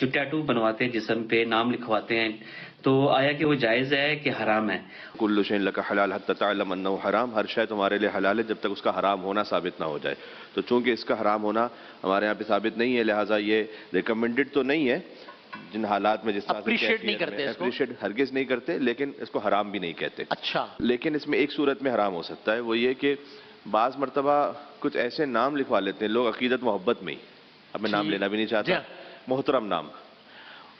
جو ٹیٹو بنواتے ہیں جسم پہ نام لکھواتے ہیں، تو آیا کہ وہ جائز ہے کہ حرام ہے؟ کل شیء لک حلال حتی تعلم انہ حرام، ہر شے تمہارے لیے حلال ہے جب تک اس کا حرام ہونا ثابت نہ ہو جائے. تو چونکہ اس کا حرام ہونا ہمارے یہاں پہ ثابت نہیں ہے، لہٰذا یہ ریکمینڈڈ تو نہیں ہے. جن حالات میں جس طرح اپریشیٹ نہیں کرتے اس کو، اپریشیٹ ہرگز نہیں کرتے، لیکن اس کو حرام بھی نہیں کہتے. اچھا، لیکن اس میں ایک صورت میں حرام ہو سکتا ہے، وہ یہ کہ بعض مرتبہ کچھ ایسے نام لکھوا لیتے ہیں لوگ عقیدت محبت میں ہی. اب میں نام لینا بھی نہیں چاہتا، محترم نام.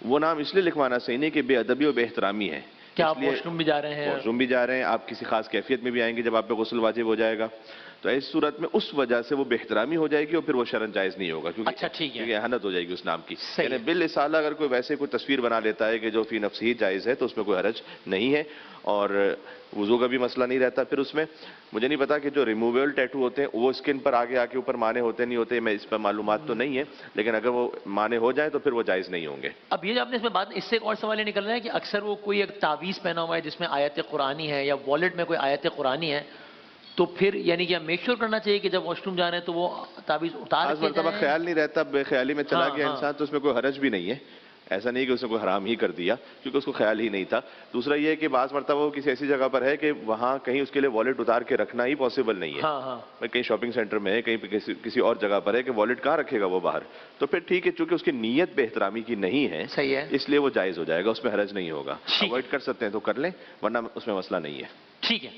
وہ نام اس لیے لکھوانا صحیح نہیں کہ بے ادبی اور بے احترامی ہے. کیا آپ واش روم بھی جا رہے ہیں؟ واش روم بھی جا رہے ہیں، آپ کسی خاص کیفیت میں بھی آئیں گے جب آپ پہ غسل واجب ہو جائے گا، تو اس صورت میں اس وجہ سے وہ بے احترامی ہو جائے گی اور پھر وہ شرعاً جائز نہیں ہوگا، اچھا ٹھیک ہے، کیونکہ اہانت ہو جائے گی اس نام کی. یعنی بالرسالہ اگر کوئی ویسے کوئی تصویر بنا لیتا ہے کہ جو فی نفسی ہی جائز ہے تو اس میں کوئی حرج نہیں ہے، اور وضو کا بھی مسئلہ نہیں رہتا. پھر اس میں مجھے نہیں پتا کہ جو ریموویبل ٹیٹو ہوتے ہیں وہ اسکن پر آگے آ کے اوپر مانے ہوتے نہیں ہوتے، میں اس پر معلومات تو نہیں ہے، لیکن اگر وہ مانے ہو جائیں تو پھر وہ جائز نہیں ہوں گے. اب یہ جو آپ نے اس میں بات، اس سے ایک اور سوال یہ نکل رہا ہے کہ اکثر وہ کوئی ایک تعویذ پہنا ہوا ہے جس میں آیت قرآنی ہے یا والیٹ میں کوئی آیت قرآنی ہے، تو پھر یعنی کہ میک شور کرنا چاہیے کہ جب واش روم جا رہے ہیں تو وہ تعویذ اتار کے مرتبہ خیال نہیں رہتا، بے خیالی میں چلا گیا انسان تو اس میں کوئی حرج بھی نہیں ہے. ایسا نہیں کہ اس نے کوئی حرام ہی کر دیا کیونکہ اس کو خیال ہی نہیں تھا. دوسرا یہ ہے کہ بعض مرتبہ وہ کسی ایسی جگہ پر ہے کہ وہاں کہیں اس کے لیے والیٹ اتار کے رکھنا ہی پاسبل نہیں ہے. کہیں شاپنگ سینٹر میں ہے، کہیں کسی اور جگہ پر ہے کہ والیٹ کہاں رکھے گا وہ باہر، تو پھر ٹھیک ہے، چونکہ اس کی نیت بے احترامی کی نہیں ہے صحیح ہے، اس لیے وہ جائز ہو جائے گا، اس میں حرج نہیں ہوگا. اوائڈ کر سکتے ہیں تو کر لیں، ورنہ اس میں مسئلہ نہیں ہے. ٹھیک ہے.